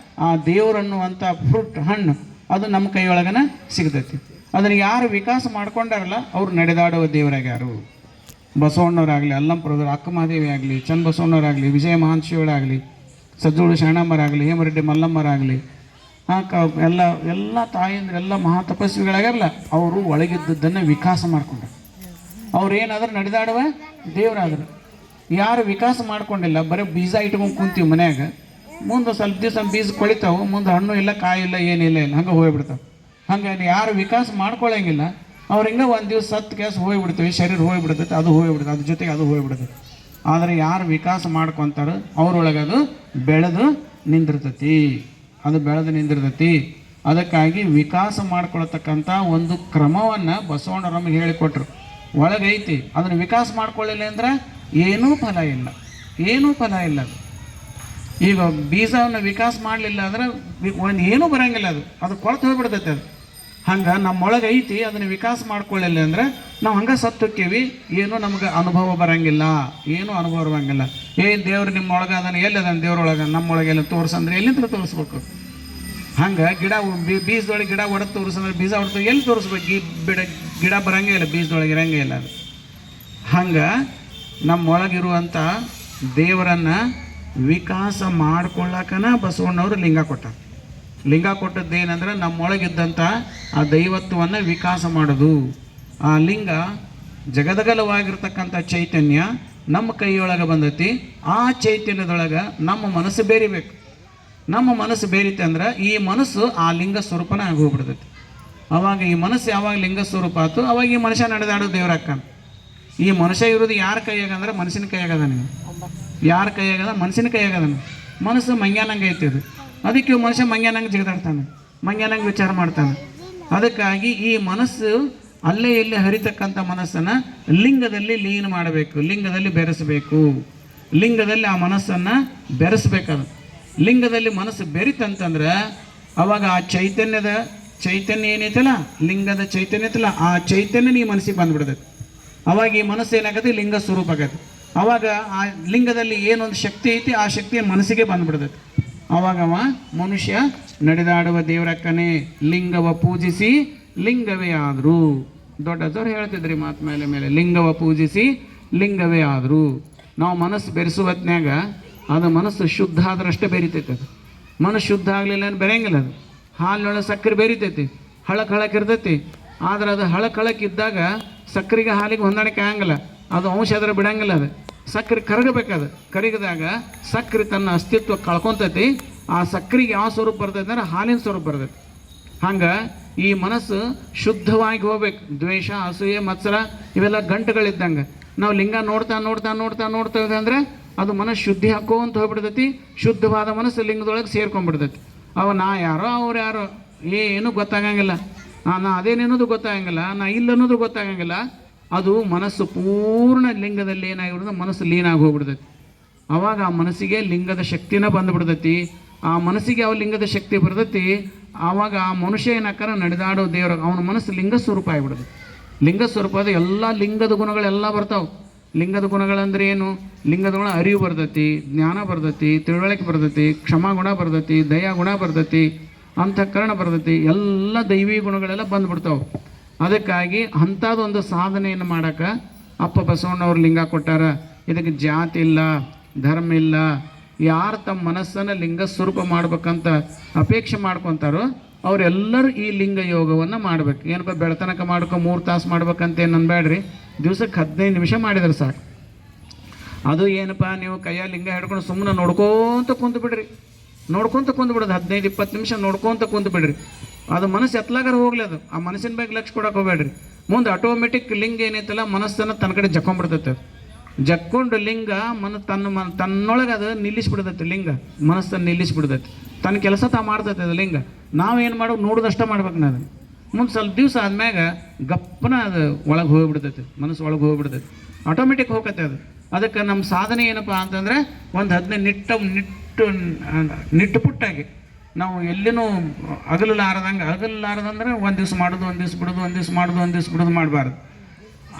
Speaker 4: ಆ ದೇವ್ರನ್ನುವಂಥ ಫ್ರೂಟ್ ಹಣ್ಣು ಅದು ನಮ್ಮ ಕೈಯೊಳಗನ ಸಿಗ್ತೈತಿ. ಅದನ್ನು ಯಾರು ವಿಕಾಸ ಮಾಡ್ಕೊಂಡಾರಲ್ಲ ಅವ್ರು ನಡೆದಾಡುವ ದೇವರಾಗ್ಯಾರು. ಬಸವಣ್ಣವರಾಗಲಿ, ಅಲ್ಲಂಪುರದವ್ರು ಅಕ್ಕಮಹಾದೇವಿ ಆಗಲಿ, ಚಂದ ಬಸವಣ್ಣವರಾಗಲಿ, ವಿಜಯ ಮಹಾಂತಶಿವಳಾಗಲಿ, ಸಜ್ಜೋಳು ಶರಣಮ್ಮರಾಗಲಿ, ಹೇಮರೆಡ್ಡಿ ಮಲ್ಲಮ್ಮರಾಗಲಿ, ಎಲ್ಲ ತಾಯಂದ್ರೆ ಎಲ್ಲ ಮಹಾ ತಪಸ್ವಿಗಳಾಗ್ಯಾರಲ್ಲ, ಅವರು ಒಳಗಿದ್ದದ್ದನ್ನು ವಿಕಾಸ ಮಾಡ್ಕೊಂಡ್ರು. ಅವ್ರು ಏನಾದ್ರೂ ನಡೆದಾಡುವ ದೇವರಾದ್ರು. ಯಾರು ವಿಕಾಸ ಮಾಡ್ಕೊಂಡಿಲ್ಲ, ಬರೀ ಬೀಜ ಇಟ್ಕೊಂಡು ಕುಂತೀವಿ ಮನ್ಯಾಗ, ಮುಂದೆ ಸ್ವಲ್ಪ ದಿವಸ ಬೀಜ ಕೊಳಿತಾವೆ, ಮುಂದೆ ಹಣ್ಣು ಇಲ್ಲ, ಕಾಯಿ ಇಲ್ಲ, ಏನಿಲ್ಲ, ಹಂಗೆ ಹೋಗ್ಬಿಡ್ತಾವೆ. ಹಂಗಾಗಿ ಯಾರು ವಿಕಾಸ ಮಾಡ್ಕೊಳ್ಳಂಗಿಲ್ಲ ಅವ್ರು ಹಿಂಗೆ ಒಂದು ದಿವಸ ಸತ್ತು ಕೆಲಸ ಹೋಗ್ಬಿಡ್ತೀವಿ, ಶರೀರ ಹೋಗ್ಬಿಡ್ತೈತೆ, ಅದು ಹೋಗ್ಬಿಡ್ತದೆ, ಅದ್ರ ಜೊತೆಗೆ ಅದು ಹೋಗ್ಬಿಡ್ತೈತೆ. ಆದರೆ ಯಾರು ವಿಕಾಸ ಮಾಡ್ಕೊತಾರೋ ಅವ್ರೊಳಗೆ ಅದು ಬೆಳೆದು ನಿಂದಿರ್ತೈತಿ. ಅದಕ್ಕಾಗಿ ವಿಕಾಸ ಮಾಡ್ಕೊಳ್ತಕ್ಕಂಥ ಒಂದು ಕ್ರಮವನ್ನು ಬಸವಣ್ಣ ನಮಗೆ ಹೇಳಿಕೊಟ್ರು. ಒಳಗೈತಿ, ಅದನ್ನು ವಿಕಾಸ ಮಾಡ್ಕೊಳ್ಳಿಲ್ಲ ಅಂದ್ರೆ ಏನೂ ಫಲ ಇಲ್ಲ. ಈಗ ಬೀಜವನ್ನು ವಿಕಾಸ ಮಾಡಲಿಲ್ಲ ಅಂದ್ರೆ ಒಂದು ಏನೂ ಬರೋಂಗಿಲ್ಲ, ಅದು ಕೊಳತು ಹೋಗ್ಬಿಡ್ತೈತೆ. ಅದು ಹಂಗೆ ನಮ್ಮೊಳಗೆ ಐತಿ, ಅದನ್ನು ವಿಕಾಸ ಮಾಡ್ಕೊಳ್ಳಿಲ್ಲ ಅಂದರೆ ನಾವು ಹಂಗೆ ಸತ್ತು ಹೋಕ್ಕೀವಿ, ಏನೂ ನಮ್ಗೆ ಅನುಭವ ಬರೋಂಗಿಲ್ಲ, ಏನೂ ಅನುಭವ ಬರೋಂಗಿಲ್ಲ. ದೇವ್ರು ನಿಮ್ಮೊಳಗೆ ಅದನ್ನು ಎಲ್ಲಿ ಅದನ್ನು ದೇವ್ರೊಳಗೆ ನಮ್ಮೊಳಗೆ ಎಲ್ಲ ತೋರಿಸಂದ್ರೆ ಎಲ್ಲಿಂದ ತೋರಿಸ್ಬೇಕು? ಹಂಗೆ ಬೀಜದೊಳಗೆ ಗಿಡ ಹೊಡೆದು ತೋರಿಸಂದ್ರೆ ಬೀಜ ಹೊಡೆದು ಎಲ್ಲಿ ತೋರಿಸ್ಬೇಕು? ಗಿಡ ಬರೋಂಗೇ ಇಲ್ಲ, ಬೀಜದೊಳಗೆ ಇರೋಂಗೇ ಇಲ್ಲ ಅದು. ಹಂಗೆ ನಮ್ಮೊಳಗಿರುವಂಥ ದೇವರನ್ನು ವಿಕಾಸ ಮಾಡ್ಕೊಳ್ಳಕನ ಬಸವಣ್ಣವರು ಲಿಂಗ ಕೊಟ್ಟಾರ. ಲಿಂಗ ಕೊಟ್ಟದ್ದೇನೆಂದ್ರೆ ನಮ್ಮೊಳಗಿದ್ದಂಥ ಆ ದೈವತ್ವವನ್ನು ವಿಕಾಸ ಮಾಡೋದು. ಆ ಲಿಂಗ ಜಗದಗಲವಾಗಿರ್ತಕ್ಕಂಥ ಚೈತನ್ಯ ನಮ್ಮ ಕೈಯೊಳಗೆ ಬಂದೈತಿ. ಆ ಚೈತನ್ಯದೊಳಗೆ ನಮ್ಮ ಮನಸ್ಸು ಬೇರಿಬೇಕು. ನಮ್ಮ ಮನಸ್ಸು ಬೇರಿತೆ ಅಂದ್ರೆ ಈ ಮನಸ್ಸು ಆ ಲಿಂಗ ಸ್ವರೂಪನ ಆಗಿ ಹೋಗ್ಬಿಡ್ತೈತಿ. ಅವಾಗ ಈ ಮನಸ್ಸು ಯಾವಾಗ ಲಿಂಗ ಸ್ವರೂಪ ಆಯ್ತು ಅವಾಗ ಈ ಮನುಷ್ಯ ನಡೆದಾಡೋ ದೇವ್ರಕ್ಕನ. ಈ ಮನುಷ್ಯ ಇರೋದು ಯಾರ ಕೈಯಾಗಂದ್ರೆ ಮನಸ್ಸಿನ ಕೈಯಾಗದ. ನೀವು ಯಾರ ಕೈಯಾಗದ? ಮನಸ್ಸಿನ ಕೈಯಾಗದ. ಮನಸ್ಸು ಮಂಗ್ಯಾನಂಗೆ ಐತಿ ಅದು. ಅದಕ್ಕೆ ಮನುಷ್ಯ ಮಂಗ್ಯಾನಂಗೆ ಜಿಗಿದಾಡ್ತಾನೆ, ಮಂಗ್ಯಾನಂಗೆ ವಿಚಾರ ಮಾಡ್ತಾನೆ. ಅದಕ್ಕಾಗಿ ಈ ಮನಸ್ಸು ಅಲ್ಲೇ ಇಲ್ಲಿ ಹರಿತಕ್ಕಂಥ ಮನಸ್ಸನ್ನು ಲಿಂಗದಲ್ಲಿ ಲೀನ ಮಾಡಬೇಕು, ಲಿಂಗದಲ್ಲಿ ಬೆರೆಸಬೇಕು. ಲಿಂಗದಲ್ಲಿ ಆ ಮನಸ್ಸನ್ನು ಬೆರೆಸ್ಬೇಕದು. ಲಿಂಗದಲ್ಲಿ ಮನಸ್ಸು ಬೆರಿತಂತಂದ್ರೆ ಅವಾಗ ಆ ಚೈತನ್ಯ ಏನೈತಲ್ಲ, ಲಿಂಗದ ಚೈತನ್ಯ ಐತಲ್ಲ, ಆ ಚೈತನ್ಯ ಈ ಮನಸ್ಸಿಗೆ ಬಂದ್ಬಿಡ್ತೈತೆ. ಅವಾಗ ಈ ಮನಸ್ಸು ಏನಾಗತ್ತೆ? ಲಿಂಗ ಸ್ವರೂಪ ಆಗತ್ತೆ. ಅವಾಗ ಆ ಲಿಂಗದಲ್ಲಿ ಏನೊಂದು ಶಕ್ತಿ ಐತಿ ಆ ಶಕ್ತಿ ಮನಸ್ಸಿಗೆ ಬಂದ್ಬಿಡ್ತೈತೆ. ಅವಾಗ ಮನುಷ್ಯ ನಡೆದಾಡುವ ದೇವರಕ್ಕನೇ ಲಿಂಗವ ಪೂಜಿಸಿ ಲಿಂಗವೇ ಆದರು. ದೊಡ್ಡದವ್ರು ಹೇಳ್ತಿದ್ರಿ ಮಾತು ಮೇಲೆ ಲಿಂಗವ ಪೂಜಿಸಿ ಲಿಂಗವೇ ಆದರು. ನಾವು ಮನಸ್ಸು ಬೆರೆಸುವ ಹೊತ್ನ್ಯಾಗ ಅದು ಮನಸ್ಸು ಶುದ್ಧ ಆದ್ರಷ್ಟೇ ಬೆರಿತೈತೆ. ಅದು ಮನಸ್ಸು ಶುದ್ಧ ಆಗಲಿಲ್ಲ ಅಂದ್ರೆ ಬೆರೆಯಂಗಿಲ್ಲ. ಅದು ಹಾಲಿನೊಳಗೆ ಸಕ್ಕರೆ ಬೆರಿತೈತಿ, ಹಳಕ್ ಇರ್ತೈತಿ. ಆದ್ರೆ ಅದು ಹಳಕ್ಕಿದ್ದಾಗ ಸಕ್ಕರೆಗೆ ಹಾಲಿಗೆ ಹೊಂದಾಣಿಕೆ ಆಗಂಗಿಲ್ಲ, ಅದು ಅಂಶ ಅದರ ಬಿಡಂಗಿಲ್ಲ. ಅದು ಸಕ್ಕರೆ ಕರಗಬೇಕದು. ಕರಗಿದಾಗ ಸಕ್ಕರೆ ತನ್ನ ಅಸ್ತಿತ್ವ ಕಳ್ಕೊತೈತಿ. ಆ ಸಕ್ಕರೆಗೆ ಯಾವ ಸ್ವರೂಪ ಬರ್ತೈತೆ ಅಂದ್ರೆ ಹಾಲಿನ ಸ್ವರೂಪ ಬರ್ತೈತಿ. ಹಂಗೆ ಈ ಮನಸ್ಸು ಶುದ್ಧವಾಗಿ ಹೋಗ್ಬೇಕು. ದ್ವೇಷ, ಅಸೂಯೆ, ಮತ್ಸರ ಇವೆಲ್ಲ ಗಂಟುಗಳಿದ್ದಂಗೆ ನಾವು ಲಿಂಗ ನೋಡ್ತಾ ಇದೆ ಅಂದರೆ ಅದು ಮನಸ್ಸು ಶುದ್ಧಿ ಹಾಕೋಂತ ಹೋಗ್ಬಿಡ್ತೈತಿ. ಶುದ್ಧವಾದ ಮನಸ್ಸು ಲಿಂಗದೊಳಗೆ ಸೇರ್ಕೊಂಡ್ಬಿಡ್ತೈತಿ. ನಾ ಯಾರೋ ಅವ್ರು ಯಾರೋ ಏನೂ ಗೊತ್ತಾಗಂಗಿಲ್ಲ, ನಾ ಅದೇನೇನೋದು ಗೊತ್ತಾಗಂಗಿಲ್ಲ, ನಾ ಇಲ್ಲ ಅನ್ನೋದು ಗೊತ್ತಾಗಂಗಿಲ್ಲ. ಅದು ಮನಸ್ಸು ಪೂರ್ಣ ಲಿಂಗದಲ್ಲಿ ಏನಾಗಿಬಿಡ್ತದೆ, ಮನಸ್ಸು ಲೀನಾಗಿ ಹೋಗ್ಬಿಡ್ತೈತಿ. ಅವಾಗ ಆ ಮನಸ್ಸಿಗೆ ಲಿಂಗದ ಶಕ್ತಿನ ಬಂದುಬಿಡ್ತೈತಿ. ಆ ಮನಸ್ಸಿಗೆ ಯಾವ ಲಿಂಗದ ಶಕ್ತಿ ಬರ್ತೈತಿ, ಆವಾಗ ಆ ಮನುಷ್ಯ ಏನಾಕಾರ ನಡೆದಾಡೋ ದೇವ್ರ ಅವನ ಮನಸ್ಸು ಲಿಂಗ ಸ್ವರೂಪ ಆಗಿಬಿಡ್ತೈತಿ. ಲಿಂಗ ಸ್ವರೂಪ ಅದು ಎಲ್ಲ ಲಿಂಗದ ಗುಣಗಳೆಲ್ಲ ಬರ್ತಾವೆ. ಲಿಂಗದ ಗುಣಗಳಂದ್ರೆ ಏನು? ಲಿಂಗದ ಗುಣ ಅರಿವು ಬರ್ತೈತಿ, ಜ್ಞಾನ ಬರ್ತೈತಿ, ತಿಳುವಳಿಕೆ ಬರ್ತೈತಿ, ಕ್ಷಮಾಗುಣ ಬರ್ತೈತಿ, ದಯಾ ಗುಣ ಬರ್ತೈತಿ, ಅಂತಃಕರಣ ಬರ್ತೈತಿ. ಎಲ್ಲ ದೈವಿ ಗುಣಗಳೆಲ್ಲ ಬಂದ್ಬಿಡ್ತಾವೆ. ಅದಕ್ಕಾಗಿ ಅಂಥದ್ದೊಂದು ಸಾಧನೆಯನ್ನು ಮಾಡೋಕೆ ಅಪ್ಪ ಬಸವಣ್ಣವ್ರು ಲಿಂಗ ಕೊಟ್ಟಾರ. ಇದಕ್ಕೆ ಜಾತಿ ಇಲ್ಲ, ಧರ್ಮ ಇಲ್ಲ. ಯಾರು ತಮ್ಮ ಮನಸ್ಸನ್ನು ಲಿಂಗ ಸ್ವರೂಪ ಮಾಡ್ಬೇಕಂತ ಅಪೇಕ್ಷೆ ಮಾಡ್ಕೊತಾರೋ ಅವರೆಲ್ಲರೂ ಈ ಲಿಂಗ ಯೋಗವನ್ನು ಮಾಡ್ಬೇಕು. ಏನಪ್ಪ ಬೆಳತನಕ ಮಾಡ್ಕೊ 3 ತಾಸು ಮಾಡ್ಬೇಕಂತ ಏನು ಅನ್ಬೇಡ್ರಿ. ದಿವ್ಸಕ್ಕೆ 15 ನಿಮಿಷ ಮಾಡಿದ್ರೆ ಸಾಕು. ಅದು ಏನಪ್ಪ ನೀವು ಕೈಯಲ್ಲಿ ಲಿಂಗ ಹಿಡ್ಕೊಂಡು ಸುಮ್ಮನೆ ನೋಡ್ಕೊತ ಕುಂತು ಬಿಡ್ರಿ. ನೋಡ್ಕೊತ ಕುಂತು ಬಿಡೋದು 15-20 ನಿಮಿಷ ನೋಡ್ಕೊತ ಕುಂತು ಬಿಡ್ರಿ. ಅದು ಮನಸ್ಸು ಎತ್ತಲಾಗಾರ ಹೋಗ್ಲಿ. ಅದು ಆ ಮನಸ್ಸಿನ ಬಗ್ಗೆ ಲಕ್ಷ ಕೊಡೋಕೆ ಹೋಗ್ಬೇಡ್ರಿ. ಮುಂದೆ ಆಟೋಮೆಟಿಕ್ ಲಿಂಗ ಏನೈತಲ್ಲ ಮನಸ್ಸನ್ನು ತನ್ನ ಕಡೆ ಜಕ್ಕೊಂಡ್ಬಿಡ್ತೈತೆ. ಜಕ್ಕೊಂಡು ಲಿಂಗ ತನ್ನೊಳಗೆ ಅದು ನಿಲ್ಲಿಸ್ಬಿಡ್ತೈತೆ. ಲಿಂಗ ಮನಸ್ಸನ್ನು ನಿಲ್ಲಿಸ್ಬಿಡ್ತೈತೆ. ತನ್ನ ಕೆಲಸ ಮಾಡ್ತೈತೆ ಅದು ಲಿಂಗ. ನಾವೇನು ಮಾಡೋದು ನೋಡೋದಷ್ಟ ಮಾಡ್ಬೇಕು. ನಾವು ಅದನ್ನು ಮುಂದೆ ಸ್ವಲ್ಪ ದಿವಸ ಆದ್ಮ್ಯಾಗ ಗಪ್ಪನ ಅದು ಒಳಗೆ ಹೋಗಿಬಿಡ್ತೈತೆ, ಮನಸ್ಸು ಒಳಗೆ ಹೋಗಿಬಿಡ್ತೈತೆ, ಆಟೋಮೆಟಿಕ್ ಹೋಗತ್ತೆ ಅದು. ಅದಕ್ಕೆ ನಮ್ಮ ಸಾಧನೆ ಏನಪ್ಪ ಅಂತಂದರೆ ಒಂದು 15 ನಿಟ್ಟುಪುಟ್ಟಾಗಿ ನಾವು ಎಲ್ಲಿನೂ ಅಗಲಾರದಂದ್ರೆ ಒಂದು ದಿವ್ಸ ಮಾಡೋದು, ಒಂದು ದಿವ್ಸ ಬಿಡೋದು, ಒಂದು ದಿವ್ಸ ಮಾಡೋದು, ಒಂದು ದಿವ್ಸ ಬಿಡೋದು ಮಾಡಬಾರ್ದು.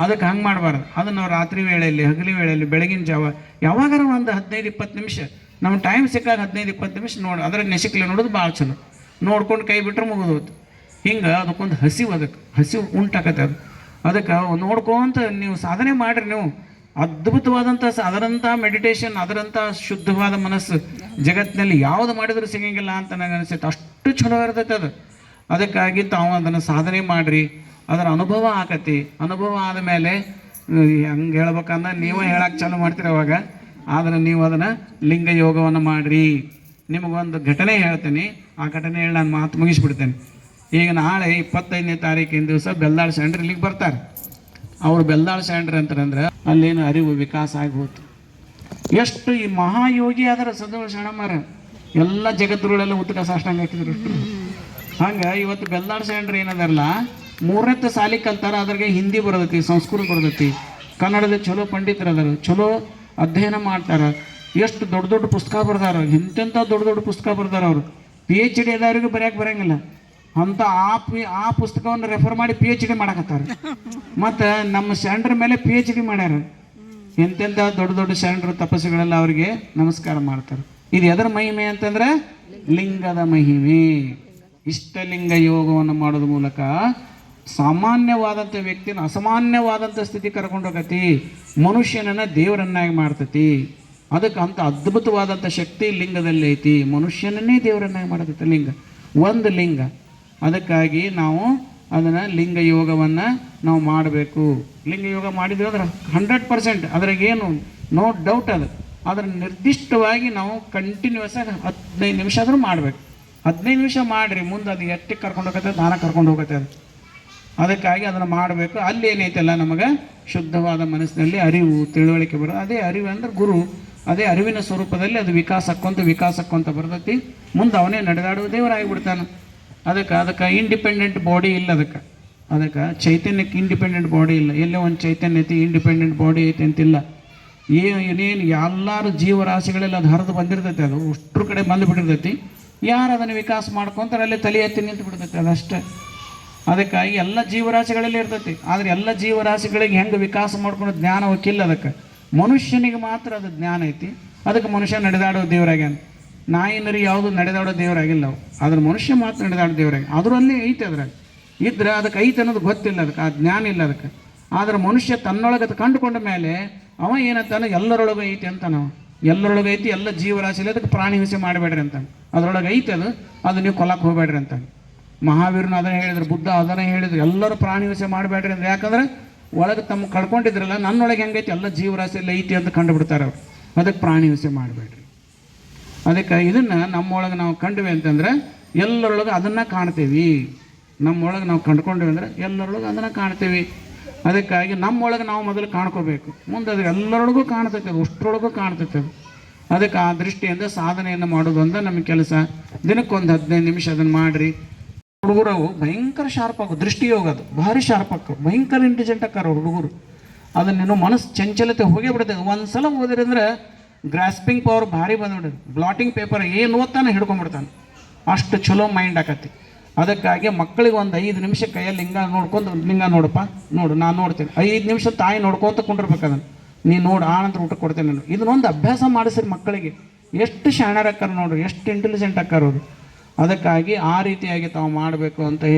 Speaker 4: ಅದಕ್ಕೆ ಹಂಗೆ ಮಾಡಬಾರ್ದು. ಅದನ್ನು ನಾವು ರಾತ್ರಿ ವೇಳೆಯಲ್ಲಿ, ಹಗಲಿ ವೇಳೆಯಲ್ಲಿ, ಬೆಳಗಿನ ಜಾವ ಯಾವಾಗಾರ ಒಂದು 15-20 ನಿಮಿಷ ನಮ್ಮ ಟೈಮ್ ಸಿಕ್ಕಾಗ 15-20 ನಿಮಿಷ ನೋಡಿ ಅದ್ರ ನೆಸಿಕ್ಲೆ ನೋಡೋದು ಭಾಳ ಚಲೋ. ನೋಡ್ಕೊಂಡು ಕೈ ಬಿಟ್ಟರೆ ಮುಗಿದೋತು. ಹಿಂಗೆ ಅದಕ್ಕೊಂದು ಹಸಿವು ಉಂಟಾಕತ್ತೆ. ಅದಕ್ಕೆ ನೋಡ್ಕೊಂತ ನೀವು ಸಾಧನೆ ಮಾಡಿರಿ. ನೀವು ಅದ್ಭುತವಾದಂಥ ಅದರಂಥ ಮೆಡಿಟೇಷನ್, ಅದರಂಥ ಶುದ್ಧವಾದ ಮನಸ್ಸು ಜಗತ್ತಿನಲ್ಲಿ ಯಾವುದು ಮಾಡಿದರೂ ಸಿಗಂಗಿಲ್ಲ ಅಂತ ನನಗೆ ಅನಿಸುತ್ತೆ. ಅಷ್ಟು ಚಲೋ ಇರ್ತೈತೆ ಅದು. ಅದಕ್ಕಾಗಿ ತಾವು ಅದನ್ನು ಸಾಧನೆ ಮಾಡಿರಿ. ಅದರ ಅನುಭವ ಆಕತಿ. ಅನುಭವ ಆದಮೇಲೆ ಹಂಗೆ ಹೇಳ್ಬೇಕಂದ್ರೆ ನೀವೇ ಹೇಳಕ್ಕೆ ಚಾಲು ಮಾಡ್ತೀರಿ ಅವಾಗ. ಆದರೆ ನೀವು ಅದನ್ನು ಲಿಂಗ ಯೋಗವನ್ನು ಮಾಡಿರಿ. ನಿಮಗೊಂದು ಘಟನೆ ಹೇಳ್ತೀನಿ. ಆ ಘಟನೆ ಹೇಳಿ ನಾನು ಮಾತು ಮುಗಿಸ್ಬಿಡ್ತೇನೆ. ಈಗ ನಾಳೆ 25ನೇ ತಾರೀಕಿನ ದಿವಸ ಬೆಲ್ದಾಳ್ ಸ್ಯಾಂಡ್ರ್ ಇಲ್ಲಿಗೆ ಬರ್ತಾರೆ. ಅವರು ಬೆಲ್ದಾಳ್ ಸ್ಯಾಂಡ್ರ್ ಅಂತಾರಂದ್ರೆ ಅಲ್ಲೇನು ಅರಿವು ವಿಕಾಸ ಆಗಿ ಹೋಯ್ತು. ಎಷ್ಟು ಈ ಮಹಾಯೋಗಿ ಆದ್ರೆ ಸದಾ ಶರಣಮ್ಮರ ಎಲ್ಲ ಜಗತ್ತುಗಳೆಲ್ಲ ಉತ್ತಕ ಸಾಷ್ಟಾಂಗ ಹಾಕಿದ್ರು. ಹಂಗೆ ಇವತ್ತು ಬೆಲ್ದಾಳ್ ಸ್ಯಾಂಡ್ರ್ ಏನದಾರಲ್ಲ 3ನೇ ಸಾಲಿ ಕಲ್ತಾರ. ಅದ್ರಾಗೆ ಹಿಂದಿ ಬರ್ತೈತಿ, ಸಂಸ್ಕೃತ ಬರ್ತೈತಿ, ಕನ್ನಡದ ಚಲೋ ಪಂಡಿತರು ಅದಾರ, ಚಲೋ ಅಧ್ಯಯನ ಮಾಡ್ತಾರೆ. ಎಷ್ಟು ದೊಡ್ಡ ದೊಡ್ಡ ಪುಸ್ತಕ ಬರ್ದಾರ, ಎಂತೆಂಥ ದೊಡ್ಡ ದೊಡ್ಡ ಪುಸ್ತಕ ಬರ್ದಾರ ಅವರು. PhD ಆದವ್ರಿಗೆ ಬರೆಯೋಕೆ ಬರೋಂಗಿಲ್ಲ ಅಂತ ಆ ಪುಸ್ತಕವನ್ನು ರೆಫರ್ ಮಾಡಿ PhD ಮಾಡಕತ್ತಾರೆ. ಮತ್ತು ನಮ್ಮ ಶರಣರ ಮೇಲೆ PhD ಮಾಡ್ಯಾರ. ಎಂತೆಂಥ ದೊಡ್ಡ ದೊಡ್ಡ ಶರಣರು ತಪಸ್ಸುಗಳೆಲ್ಲ ಅವರಿಗೆ ನಮಸ್ಕಾರ ಮಾಡ್ತಾರೆ. ಇದು ಎದರ ಮಹಿಮೆ ಅಂತಂದ್ರೆ ಲಿಂಗದ ಮಹಿಮೆ. ಇಷ್ಟಲಿಂಗ ಯೋಗವನ್ನು ಮಾಡೋದ್ರ ಮೂಲಕ ಸಾಮಾನ್ಯವಾದಂಥ ವ್ಯಕ್ತಿನ ಅಸಾಮಾನ್ಯವಾದಂಥ ಸ್ಥಿತಿ ಕರ್ಕೊಂಡೋಗತಿ, ಮನುಷ್ಯನನ್ನು ದೇವರನ್ನಾಗಿ ಮಾಡ್ತತಿ. ಅದಕ್ಕೆ ಅಂಥ ಅದ್ಭುತವಾದಂಥ ಶಕ್ತಿ ಲಿಂಗದಲ್ಲಿ ಐತಿ. ಮನುಷ್ಯನನ್ನೇ ದೇವರನ್ನಾಗಿ ಮಾಡತೈತೆ ಲಿಂಗ, ಒಂದು ಲಿಂಗ. ಅದಕ್ಕಾಗಿ ನಾವು ಅದನ್ನು ಲಿಂಗ ಯೋಗವನ್ನು ನಾವು ಮಾಡಬೇಕು. ಲಿಂಗ ಯೋಗ ಮಾಡಿದ್ವಿ ಅಂದ್ರೆ 100% ಅದ್ರಾಗೇನು ನೋ ಡೌಟ್ ಅದು. ಅದ್ರ ನಿರ್ದಿಷ್ಟವಾಗಿ ನಾವು ಕಂಟಿನ್ಯೂಸ್ ಆಗಿ 15 ನಿಮಿಷ ಆದರೂ ಮಾಡಬೇಕು. 15 ನಿಮಿಷ ಮಾಡಿರಿ, ಮುಂದೆ ಅದು ಎಟ್ಟಿಗೆ ಕರ್ಕೊಂಡು ಹೋಗತ್ತೆ, ದಾನ ಕರ್ಕೊಂಡು ಹೋಗುತ್ತೆ ಅದು. ಅದಕ್ಕಾಗಿ ಅದನ್ನು ಮಾಡಬೇಕು. ಅಲ್ಲಿ ಏನೈತಲ್ಲ ನಮಗೆ ಶುದ್ಧವಾದ ಮನಸ್ಸಿನಲ್ಲಿ ಅರಿವು ತಿಳುವಳಿಕೆ ಬರೋದು. ಅದೇ ಅರಿವು ಅಂದ್ರೆ ಗುರು, ಅದೇ ಅರಿವಿನ ಸ್ವರೂಪದಲ್ಲಿ ಅದು ವಿಕಾಸಕ್ಕೊಂತ ಬರ್ತೈತಿ. ಮುಂದೆ ಅವನೇ ನಡೆದಾಡುವ ದೇವರಾಗಿಬಿಡ್ತಾನೆ. ಅದಕ್ಕೆ ಇಂಡಿಪೆಂಡೆಂಟ್ ಬಾಡಿ ಇಲ್ಲ. ಅದಕ್ಕೆ ಚೈತನ್ಯಕ್ಕೆ ಇಂಡಿಪೆಂಡೆಂಟ್ ಬಾಡಿ ಇಲ್ಲ. ಎಲ್ಲೋ ಒಂದು ಚೈತನ್ಯ ಐತಿ, ಇಂಡಿಪೆಂಡೆಂಟ್ ಬಾಡಿ ಐತಿ ಅಂತಿಲ್ಲ. ಏನೇನು ಎಲ್ಲರೂ ಜೀವರಾಶಿಗಳೆಲ್ಲ ಅದು ಹರಿದು ಬಂದಿರ್ತೈತಿ, ಅದು ಅಷ್ಟ್ರ ಕಡೆ ಬಂದುಬಿಟ್ಟಿರ್ತೈತಿ. ಯಾರು ಅದನ್ನು ವಿಕಾಸ ಮಾಡ್ಕೊತಾರೆ ಅಲ್ಲಿ ತಲೆ ಎತ್ತಿ ನಿಂತು ಬಿಡ್ತೈತಿ, ಅದಷ್ಟೇ. ಅದಕ್ಕಾಗಿ ಎಲ್ಲ ಜೀವರಾಶಿಗಳಲ್ಲಿ ಇರ್ತೈತಿ. ಆದರೆ ಎಲ್ಲ ಜೀವರಾಶಿಗಳಿಗೆ ಹೆಂಗೆ ವಿಕಾಸ ಮಾಡ್ಕೊಂಡು ಜ್ಞಾನ ಹೋಗಿಲ್ಲ. ಅದಕ್ಕೆ ಮನುಷ್ಯನಿಗೆ ಮಾತ್ರ ಅದು ಜ್ಞಾನ ಐತಿ. ಅದಕ್ಕೆ ಮನುಷ್ಯ ನಡೆದಾಡೋ ದೇವರಾಗ್ಯಾನ. ನಾಯಿನರಿ ಯಾವುದು ನಡೆದಾಡೋ ದೇವರಾಗಿಲ್ಲ ಅವು, ಆದ್ರೆ ಮನುಷ್ಯ ಮಾತ್ರ ನಡೆದಾಡೋ ದೇವರಾಗಿ. ಅದರಲ್ಲಿ ಐತೆ, ಅದ್ರಾಗ ಇದ್ರೆ ಅದಕ್ಕೆ ಐತೆ ಅನ್ನೋದು ಗೊತ್ತಿಲ್ಲ, ಅದಕ್ಕೆ ಆ ಜ್ಞಾನ ಇಲ್ಲ ಅದಕ್ಕೆ. ಆದ್ರೆ ಮನುಷ್ಯ ತನ್ನೊಳಗೆ ಅದು ಕಂಡುಕೊಂಡ ಮೇಲೆ ಅವ ಏನಂತಾನೆ, ಎಲ್ಲರೊಳಗೆ ಐತಿ ಅಂತ. ನಾವು ಎಲ್ಲರೊಳಗೆ ಐತಿ, ಎಲ್ಲ ಜೀವರಾಶಿಯಲ್ಲಿ, ಅದಕ್ಕೆ ಪ್ರಾಣಿ ಹಿಂಸೆ ಮಾಡಬೇಡ್ರಿ ಅಂತಾನೆ. ಅದರೊಳಗೆ ಐತೆ ಅದು ನೀವು ಕೊಲ್ಲಕ್ಕೆ ಹೋಗ್ಬೇಡ್ರಿ ಅಂತಾನೆ. ಮಹಾವೀರನು ಅದನ್ನೇ ಹೇಳಿದ್ರು, ಬುದ್ಧ ಅದನ್ನೇ ಹೇಳಿದ್ರು, ಎಲ್ಲರೂ ಪ್ರಾಣಿ ಹಿಂಸೆ ಮಾಡಬೇಡ್ರಿ ಅಂದ್ರೆ. ಯಾಕಂದ್ರೆ ಒಳಗೆ ತಮ್ಮ ಕಳ್ಕೊಂಡಿದ್ರಲ್ಲ, ನನ್ನೊಳಗೆ ಹೆಂಗೈತಿ ಎಲ್ಲ ಜೀವರಾಶಿಯಲ್ಲಿ ಐತಿ ಅಂತ ಕಂಡುಬಿಡ್ತಾರೆ ಅವರು. ಅದಕ್ಕೆ ಪ್ರಾಣಿ ಹಿಂಸೆ ಮಾಡಬೇಡ್ರಿ. ಅದಕ್ಕೆ ಇದನ್ನು ನಮ್ಮೊಳಗೆ ನಾವು ಕಂಡ್ವಿ ಅಂತಂದ್ರೆ ಎಲ್ಲರೊಳಗೆ ಅದನ್ನು ಕಾಣ್ತೀವಿ. ನಮ್ಮೊಳಗೆ ನಾವು ಕಂಡುಕೊಂಡ್ವಿ ಅಂದರೆ ಎಲ್ಲರೊಳಗೆ ಅದನ್ನು ಕಾಣ್ತೀವಿ. ಅದಕ್ಕಾಗಿ ನಮ್ಮೊಳಗೆ ನಾವು ಮೊದಲು ಕಾಣ್ಕೋಬೇಕು. ಮುಂದೆ ಅದು ಎಲ್ಲರೊಳಗೂ ಕಾಣ್ತೈತೆ, ಅದು ಅಷ್ಟರೊಳಗೂ ಕಾಣ್ತೈತೆ ಅದು. ಅದಕ್ಕೆ ಆ ದೃಷ್ಟಿಯಿಂದ ಸಾಧನೆಯನ್ನು ಮಾಡೋದು ಅಂತ ನಮ್ಮ ಕೆಲಸ. ದಿನಕ್ಕೊಂದು 15 ನಿಮಿಷ ಅದನ್ನು ಮಾಡಿರಿ. ಹುಡುಗರು ಭಯಂಕರ ಶಾರ್ಪ್ ಆಗು, ದೃಷ್ಟಿ ಹೋಗೋದು ಭಾರಿ ಶಾರ್ಪ್ ಆಗ, ಭಯಂಕರ ಇಂಟೆಲಿಜೆಂಟ್ ಆಕಾರ ಹುಡುಗರು. ಅದನ್ನೇನು ಮನಸ್ಸು ಚಂಚಲತೆ ಹೋಗೇ ಬಿಡ್ತದೆ. ಒಂದು ಸಲ ಓದಿರಿ ಅಂದ್ರೆ ಗ್ರಾಸ್ಪಿಂಗ್ ಪವರ್ ಭಾರಿ ಬಂದ್ಬಿಡ್ತದೆ. ಬ್ಲಾಟಿಂಗ್ ಪೇಪರ್ ಏನು ಓದ್ತಾನೆ ಹಿಡ್ಕೊಂಡ್ಬಿಡ್ತಾನೆ, ಅಷ್ಟು ಚಲೋ ಮೈಂಡ್ ಆಕತಿ. ಅದಕ್ಕಾಗಿ ಮಕ್ಕಳಿಗೆ ಒಂದು 5 ನಿಮಿಷ ಕೈಯಲ್ಲಿ ಲಿಂಗ ನೋಡ್ಕೊಂಡು, ಲಿಂಗ ನೋಡಪ್ಪ ನೋಡು, ನಾನು ನೋಡ್ತೇನೆ. 5 ನಿಮಿಷ ತಾಯಿ ನೋಡ್ಕೊತ ಕುಂಡಿರ್ಬೇಕು ಅದನ್ನು. ನೀನು ನೋಡು, ಆನಂತರ ಊಟ ಕೊಡ್ತೇನೆ ನಾನು. ಇದನ್ನೊಂದು ಅಭ್ಯಾಸ ಮಾಡಿಸ್ರಿ ಮಕ್ಕಳಿಗೆ. ಎಷ್ಟು ಶಾಣ್ಯರ ಆಕಾರ ನೋಡ್ರಿ, ಎಷ್ಟು ಇಂಟೆಲಿಜೆಂಟ್ ಆಕಾರ ಅವರು. ಅದಕ್ಕಾಗಿ ಆ ರೀತಿಯಾಗಿ ತಾವು ಮಾಡಬೇಕು ಅಂತ ಹೇಳಿ